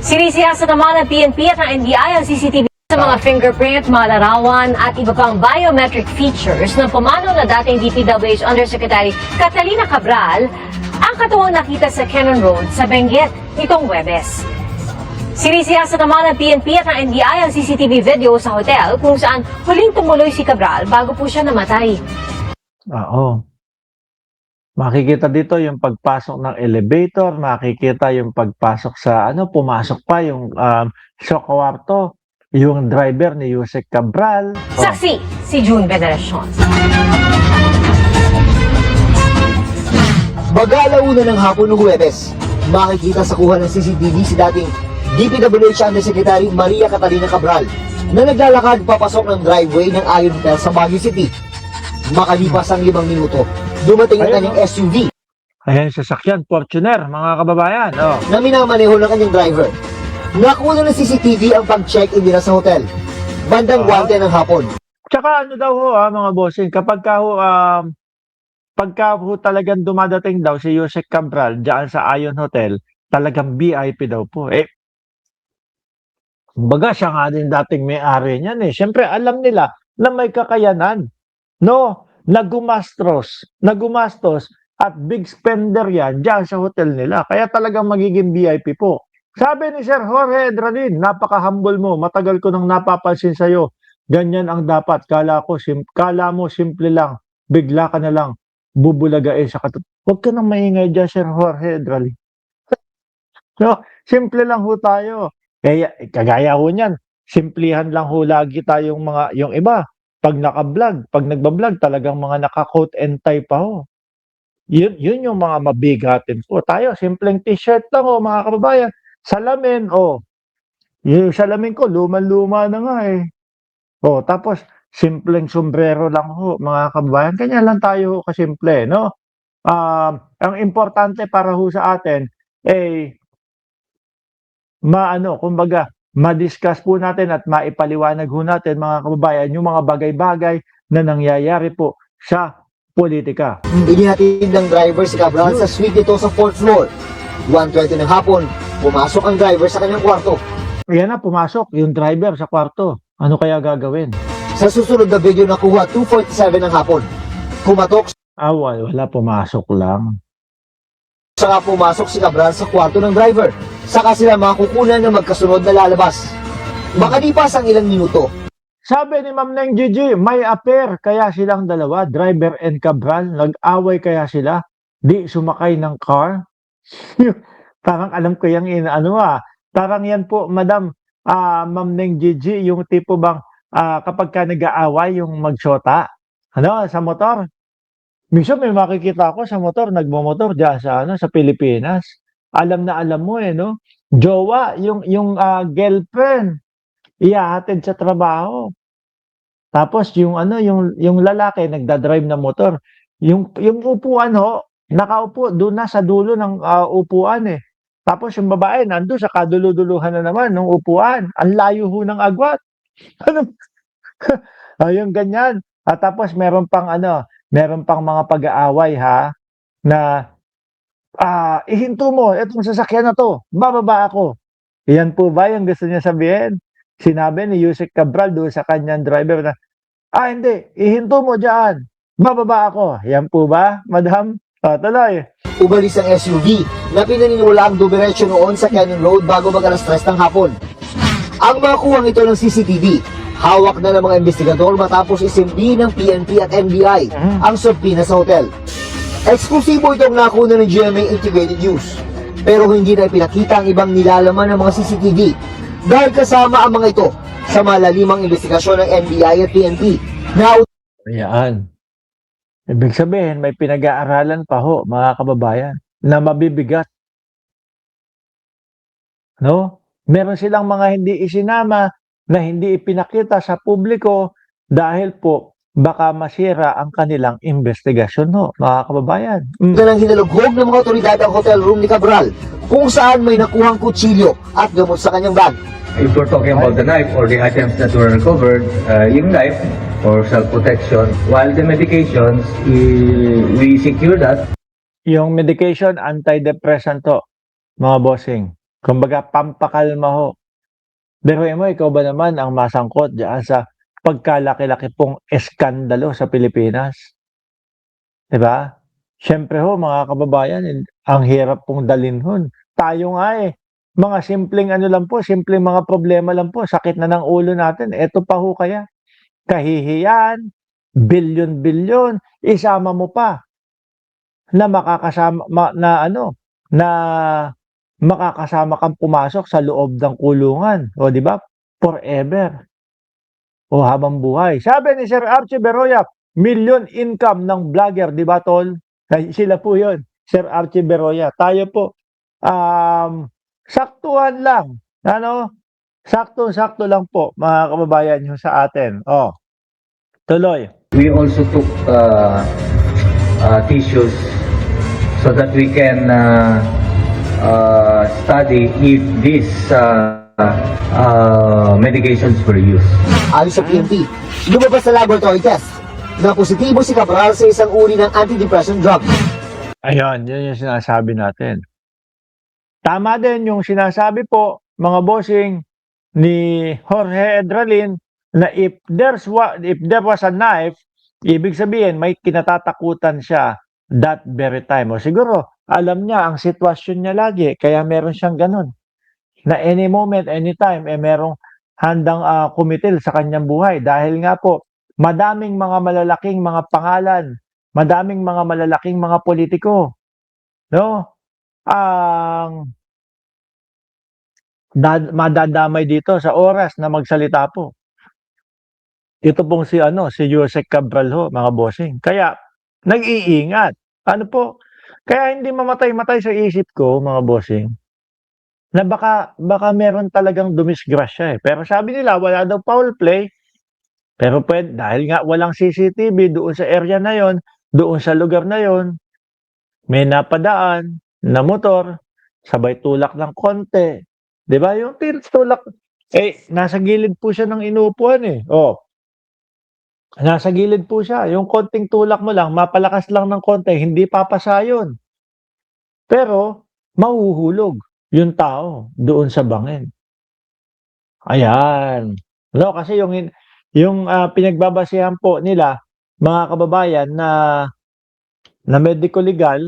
Sinisiyasat naman ng PNP at ng NBI ang CCTV sa mga fingerprint, mga larawan at iba pang biometric features ng pumanaw na dating DPWH Undersecretary Catalina Cabral ang katuwang nakita sa Cannon Road sa Benguet nitong Huwebes. Sinisiyasat naman ng PNP at ng NBI ang CCTV video sa hotel kung saan huling tumuloy si Cabral bago po siya namatay. Oo. Makikita dito yung pagpasok ng elevator, makikita yung pagpasok sa pumasok pa yung sa kwarto, yung driver ni Yusek Cabral. Saksi si June Veneracion. Mag-aalauna ng hapon ng Huwebes, makikita sa kuha ng CCTV si dating DPWH Undersecretary Maria Catalina Cabral na naglalakad papasok ng driveway ng Ion Hotel sa Baguio City. Makalipas ang 5 minuto, dumating ang kanyang SUV Ayan, sasakyan, Fortuner, mga kababayan. na minamaneho ng kanyang driver. Nakuha ng CCTV ang pag-check-in nila sa hotel. Bandang 1:10 ng hapon. Tsaka ano daw mga bossing, pagka talagang dumadating daw si Yusek Cabral diyan sa Ion Hotel, talagang VIP daw po. Kumbaga siya nga din dating may-ari niyan eh. Siyempre alam nila na may kakayanan. No, nagumastos at big spender yan diyan sa hotel nila. Kaya talagang magiging VIP po. Sabi ni Sir Jorge Edradin, napaka-humble mo. Matagal ko nang napapansin sa'yo. Ganyan ang dapat. Kala mo simple lang. Bigla ka na lang. Bubulagain sa katut. Huwag ka nang maingay dyan, Sir Jorge Edradin. No, simple lang ho tayo. Kaya, kagaya ho niyan. Simplihan lang ho lagi tayong yung iba. Pag nagbablog, talagang mga naka-coat and tie pa ho. Yun yung mga mabigatin po. Tayo, simpleng t-shirt lang mga kababayan. Salamin, yung salamin ko, luma-luma na nga eh. Tapos, simpleng sombrero lang mga kababayan. Kanya lang tayo kasimple, no? Ang importante para ho sa atin, kumbaga, ma-discuss po natin at maipaliwanag ho natin mga kababayan yung mga bagay-bagay na nangyayari po sa politika. Inihatid ng driver si Cabral sa suite nito sa 4th floor. 1:20 ng hapon, pumasok ang driver sa kanyang kwarto. Ayan na, pumasok yung driver sa kwarto. Ano kaya gagawin? Sa susunod na video nakuha 2:47 ng hapon. Kumatok Wala, pumasok lang. saka pumasok si Cabral sa kwarto ng driver. Saka sila makukunan na magkasunod na lalabas. Makalipas ang ilang minuto, Sabi ni Ma'am Neng Gigi, may affair kaya silang dalawa, driver and Cabral, nag-away kaya sila, di sumakay ng car. Parang alam ko yung parang yan po, Madam Ma'am Neng Gigi, yung tipo bang kapag ka nag-aaway yung magsyota, sa motor. Minsan may makikita ako sa motor, nagmo-motor diyan sa Pilipinas. Alam na alam mo no? Jowa, yung girlfriend, ihahatid sa trabaho. Tapos yung lalaki nagda-drive na motor. Yung upuan nakaupo doon na sa dulo ng upuan eh. Tapos yung babae nandoon sa kaduluduluhan na naman ng upuan. Ang layo ho ng agwat. Yung ganyan. At tapos meron pang mga pag-aaway na ihinto mo, itong sasakyan na to, bababa ako. Iyan po ba yung gusto niya sabihin? Sinabi ni Yusek Cabral doon sa kanyang driver na, hindi, ihinto mo dyan, bababa ako. Yan po ba, Madam? Tuloy. umalis ang SUV na pinaniniwala ang dumiretso noon sa Cannon Road bago mag-alas 3 ng hapon. Ang makuha ito ng CCTV, hawak na ng mga investigador matapos isimbi ng PNP at NBI ang subpoena sa hotel. Eksklusibo itong nakuna ng GMA Integrated News. Pero hindi na ipinakita ang ibang nilalaman ng mga CCTV dahil kasama ang mga ito sa malalimang investigasyon ng NBI at PNP na Ayan. Ibig sabihin, may pinag-aaralan pa mga kababayan, na mabibigat. No? Meron silang mga hindi isinama na hindi ipinakita sa publiko dahil po baka masira ang kanilang investigasyon mga kababayan. nang hinalughog ng mga otoridad ang hotel room ni Cabral kung saan may nakuhang kutsilyo at gamot sa kanyang bag. If we're talking about the knife or the items that were recovered, yung knife for self-protection, while the medications, we secure that. Yung medication, antidepressant mga bossing. Kumbaga, pampakalma ho. Biruin mo, ikaw ba naman ang masangkot diyan sa pagkalaki-laki pong eskandalo sa Pilipinas? 'Di ba? Siyempre ho, mga kababayan, ang hirap pong dalhinhon. Tayo nga mga simpleng ano lang po, simpleng mga problema lang po, sakit na ng ulo natin. Eto pa ho kaya, kahihiyan, bilyon-bilyon, isama mo pa na makakasama na makakasama kang pumasok sa loob ng kulungan, o 'di ba? Forever o habang buhay. Sabi ni Sir Archie Beroya, million income ng vlogger, 'di ba tol? Ay, sila po 'yon, Sir Archie Beroya. Tayo po saktuhan lang, ano? Sakto-sakto lang po mga kababayan yung sa atin. Oh, tuloy. We also took tissues so that we can study if these medications were used. Ayon sa PNP, lumabas sa laboratory test na positibo si Cabral sa isang uri ng antidepressant drug. Ayun, yun yung sinasabi natin. Tama din yung sinasabi po, mga bossing, ni Jorge Edralin, na if there was a knife, ibig sabihin may kinatatakutan siya that very time. O siguro, alam niya ang sitwasyon niya lagi, kaya meron siyang ganun. Na any moment, anytime, merong handang kumitil sa kanyang buhay. Dahil nga po, madaming mga malalaking mga pangalan, madaming mga malalaking mga politiko, no? Ang madadamay dito sa oras na magsalita po. Ito pong si Jose Cabral ho, mga bossing. Kaya nag-iingat. Ano po? Kaya hindi mamatay-matay sa isip ko, mga bossing, na baka meron talagang dumisgrasya Pero sabi nila wala daw foul play. Pero pwede, dahil nga walang CCTV doon sa area na yon, doon sa lugar na yon, may napadaan na motor, sabay tulak ng konti. 'Di ba? Yung tulak, nasa gilid po siya ng inuupuan Oh. Nasa gilid po siya. Yung konting tulak mo lang, mapalakas lang ng konti, hindi papasa yun. Pero, mahuhulog yung tao doon sa bangin. Ayan. No, kasi yung pinagbabasehan po nila, mga kababayan, na medico legal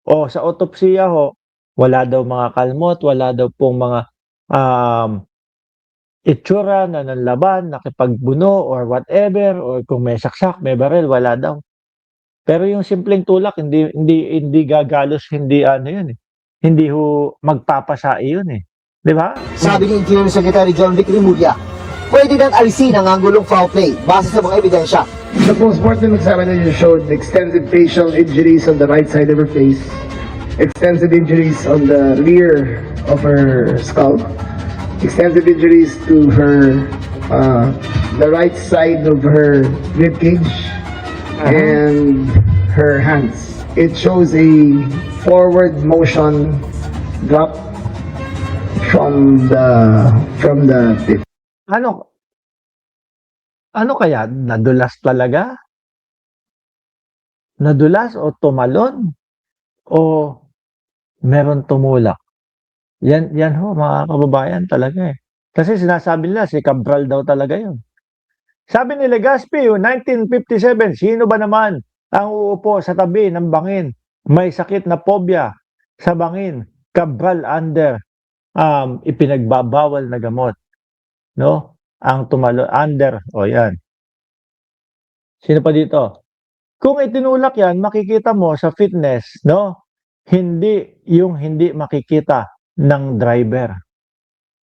o sa autopsiya ho, wala daw mga kalmot, wala daw pong mga itsura na nanlaban, nakipagbuno or whatever, or kung may saksak, may baril, wala daw. Pero yung simpleng tulak, hindi gagalos, hindi yun Hindi ho magpapasa yun 'Di ba? Sabi ni Interior Secretary John Vic Remulla, pwede nang alisin ang anggulong foul play base sa mga ebidensya. The postmortem examination showed extensive facial injuries on the right side of her face, extensive injuries on the rear of her skull, extensive injuries to her the right side of her rib cage and her hands. It shows a forward motion drop from the tip. Ano kaya? Nadulas talaga? Nadulas o tumalon? O meron tumulak? Yan ho, mga kababayan talaga Kasi sinasabi nila, si Cabral daw talaga yun. Sabi ni Legazpi, 1957, sino ba naman ang uupo sa tabi ng bangin? May sakit na phobia sa bangin. Cabral under ipinagbabawal na gamot. No? Ang under, yan. Sino pa dito? Kung itinulak yan, makikita mo sa fitness, no? Hindi makikita ng driver.